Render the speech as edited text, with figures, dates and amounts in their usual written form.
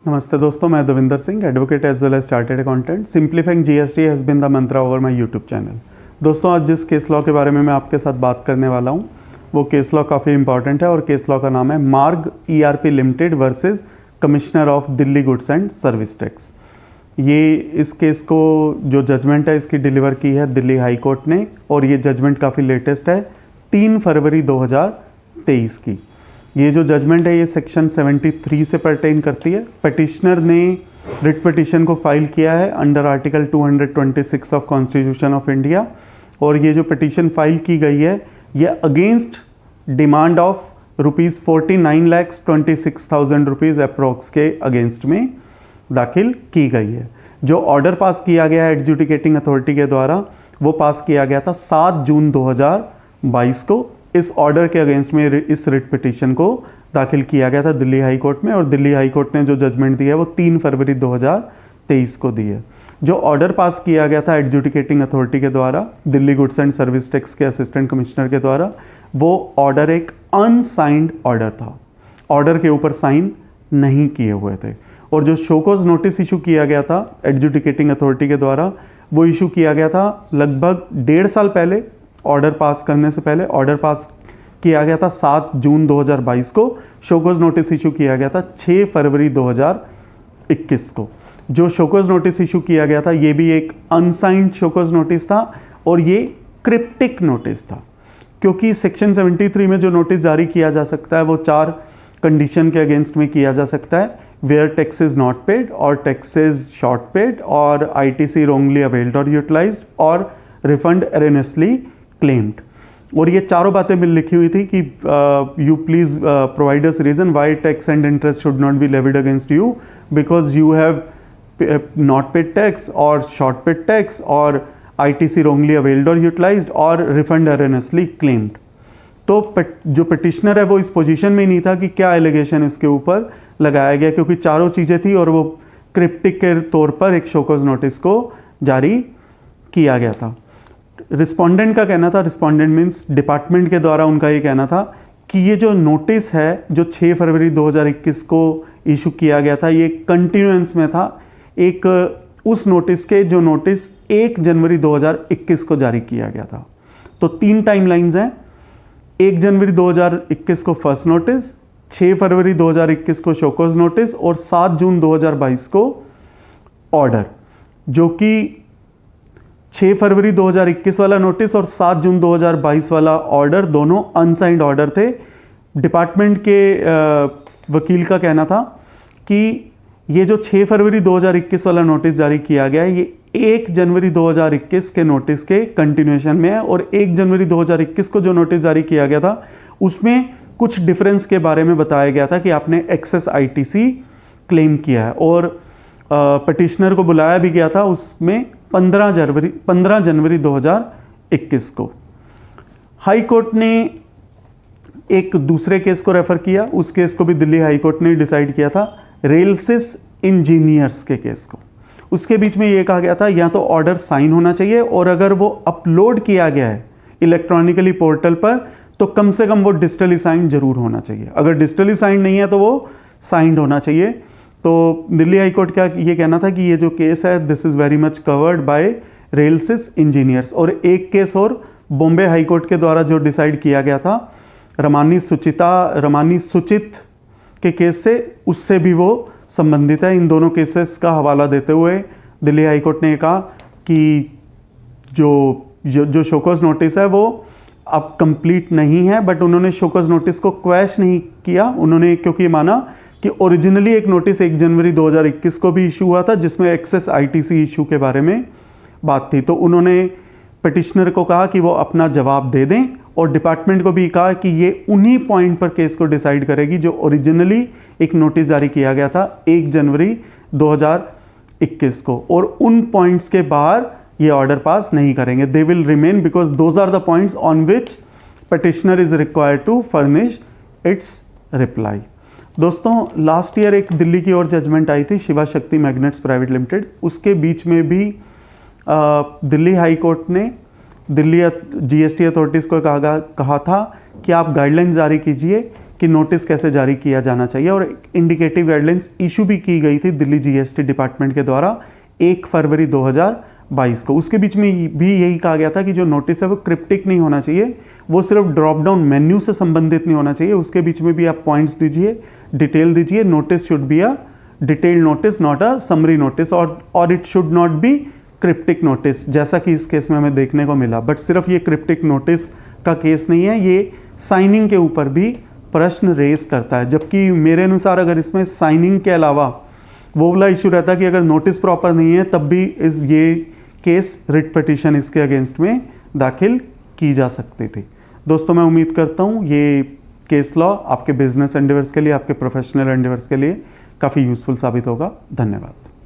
नमस्ते दोस्तों, मैं Davinder Singh, advocate as well as chartered accountant. Simplifying GST has been the mantra over my YouTube channel. दोस्तों, आज जिस केस लॉ के बारे में मैं आपके साथ बात करने वाला हूं, वो केस लॉ काफ़ी इंपॉर्टेंट है और केस लॉ का नाम है मार्ग ERP limited versus commissioner of Delhi goods and service tax. ये इस केस को जो जजमेंट है इसकी डिलीवर की है दिल्ली हाई कोर्ट ने और ये जजमेंट काफ़ी लेटेस्ट है, 3 फरवरी 2023 की। ये जो जजमेंट है ये सेक्शन 73 से पर्टेन करती है। पटिशनर ने रिट पिटीशन को फाइल किया है under article 226 of constitution of India और ये जो पिटीशन फाइल की गई है ये against demand of ₹49,26,000 rupees approx के अगेंस्ट में दाखिल की गई है। जो ऑर्डर पास किया गया है एडजुडिकेटिंग अथॉरिटी के द्वारा वो पास किया गया था 7 जून 2022 को। इस ऑर्डर के अगेंस्ट में इस रिट पिटीशन को दाखिल किया गया था दिल्ली हाई कोर्ट में और दिल्ली हाई कोर्ट ने जो जजमेंट दी है वो 3 फरवरी 2023 को दी है। जो ऑर्डर पास किया गया था एडजुडिकेटिंग अथॉरिटी के द्वारा Delhi goods and service tax के असिस्टेंट कमिश्नर के द्वारा, वो ऑर्डर एक अनसाइंड ऑर्डर था। ऑर्डर के ऊपर साइन नहीं किए हुए थे और जो शोकॉज नोटिस इशू किया गया था एडजुडिकेटिंग अथॉरिटी के द्वारा वो इशू किया गया था लगभग 1.5 साल पहले। ऑर्डर पास करने से पहले ऑर्डर पास किया गया था 7 जून 2022 को। शोकॉज नोटिस इशू किया गया था 6 फरवरी 2021 को। जो शोकॉज नोटिस इशू किया गया था ये भी एक अनसाइंड शोकॉज नोटिस था और ये क्रिप्टिक नोटिस था, क्योंकि सेक्शन 73 में जो नोटिस जारी किया जा सकता है वो 4 कंडीशन के अगेंस्ट में किया जा सकता है। Where tax is not paid और टैक्स इज शॉर्ट पेड और आईटीसी रॉन्गली अवेल्ड और यूटिलाइज्ड और रिफंड एरनेसली क्लेम्ड। और ये चारों बातें मिल लिखी हुई थी कि you please provide us reason why tax and interest should not be levied against you because you have not paid tax और शॉर्ट पेड टैक्स और आईटीसी रॉन्गली अवेल्ड और यूटिलाइज्ड और रिफंड एरनेसली क्लेम्ड। तो जो petitioner है वो इस position में ही नहीं था कि क्या एलिगेशन इसके ऊपर लगाया गया, क्योंकि चारों चीज़ें थी और वो क्रिप्टिक के तौर पर एक शोकॉज नोटिस को जारी किया गया था। रिस्पोंडेंट का कहना था, रिस्पोंडेंट मीन्स डिपार्टमेंट के द्वारा उनका ये कहना था कि ये जो नोटिस है जो 6 फरवरी 2021 को इशू किया गया था ये कंटिन्यूएंस में था एक उस नोटिस के जो नोटिस 1 जनवरी 2021 को जारी किया गया था। तो 3 टाइमलाइंस हैं। 1 जनवरी 2021 को फर्स्ट नोटिस, 6 फरवरी 2021 को शोकॉज नोटिस और 7 जून 2022 को ऑर्डर। जो कि 6 फरवरी 2021 वाला नोटिस और 7 जून 2022 वाला ऑर्डर दोनों अनसाइंड ऑर्डर थे। डिपार्टमेंट के वकील का कहना था कि ये जो 6 फरवरी 2021 वाला नोटिस जारी किया गया है ये 1 जनवरी 2021 के नोटिस के कंटिन्यूएशन में है और 1 जनवरी 2021 को जो नोटिस जारी किया गया था उसमें कुछ डिफरेंस के बारे में बताया गया था कि आपने एक्सेस आईटीसी क्लेम किया है और पिटिशनर को बुलाया भी गया था उसमें 15 जनवरी 2021 को। हाई कोर्ट ने एक दूसरे केस को रेफर किया, उस केस को भी दिल्ली हाई कोर्ट ने डिसाइड किया था, रेलसिस इंजीनियर्स के केस को। उसके बीच में ये कहा गया था या तो ऑर्डर साइन होना चाहिए और अगर वो अपलोड किया गया है इलेक्ट्रॉनिकली पोर्टल पर तो कम से कम वो डिजिटली साइन जरूर होना चाहिए। अगर डिजिटली साइन नहीं है तो वो साइंड होना चाहिए। तो दिल्ली हाई कोर्ट का ये कहना था कि ये जो केस है this is very much covered by रेलसिस इंजीनियर्स। और एक केस और बॉम्बे हाई कोर्ट के द्वारा जो डिसाइड किया गया था रमानी सुचित के केस से, उससे भी वो संबंधित है। इन दोनों केसेस का हवाला देते हुए दिल्ली हाई कोर्ट ने कहा कि जो शोकॉज नोटिस है वो अब कंप्लीट नहीं है, बट उन्होंने शोकॉज नोटिस को क्वैश नहीं किया। उन्होंने क्योंकि माना कि ओरिजिनली एक नोटिस 1 जनवरी 2021 को भी इशू हुआ था जिसमें एक्सेस आईटीसी इशू के बारे में बात थी। तो उन्होंने पिटिशनर को कहा कि वो अपना जवाब दे दें और डिपार्टमेंट को भी कहा कि ये उन्हीं पॉइंट पर केस को डिसाइड करेगी जो ओरिजिनली एक नोटिस जारी किया गया था 1 जनवरी 2021 को और उन पॉइंट्स के बाहर ये ऑर्डर पास नहीं करेंगे। They will remain because those are the points on which petitioner is required to furnish its reply. दोस्तों, लास्ट ईयर एक दिल्ली की और जजमेंट आई थी शिवा शक्ति मैग्नेट्स प्राइवेट लिमिटेड। उसके बीच में भी दिल्ली हाई कोर्ट ने दिल्ली जीएसटी अथॉरिटीज़ को कहा था कि आप गाइडलाइन जारी कीजिए कि नोटिस कैसे जारी किया जाना चाहिए, और इंडिकेटिव गाइडलाइंस इशू भी की गई थी दिल्ली जीएसटी डिपार्टमेंट के द्वारा 1 फरवरी 2022 को। उसके बीच में भी यही कहा गया था कि जो नोटिस है वो क्रिप्टिक नहीं होना चाहिए, वो सिर्फ ड्रॉप डाउन मेन्यू से संबंधित नहीं होना चाहिए, उसके बीच में भी आप पॉइंट्स दीजिए, डिटेल दीजिए। Notice should be a detailed notice, not a summary notice, और it should not be cryptic notice, जैसा कि इस केस में हमें देखने को मिला। बट सिर्फ ये क्रिप्टिक नोटिस का केस नहीं है, ये साइनिंग के ऊपर भी प्रश्न रेज करता है। जबकि मेरे अनुसार अगर इसमें साइनिंग के अलावा वो वाला इशू रहता कि अगर नोटिस प्रॉपर नहीं है, तब भी ये केस रिट पिटीशन इसके अगेंस्ट में दाखिल की जा सकती थी। दोस्तों, मैं उम्मीद करता हूँ ये केस लॉ आपके बिजनेस एंडेवर्स के लिए, आपके प्रोफेशनल एंडेवर्स के लिए काफ़ी यूजफुल साबित होगा। धन्यवाद।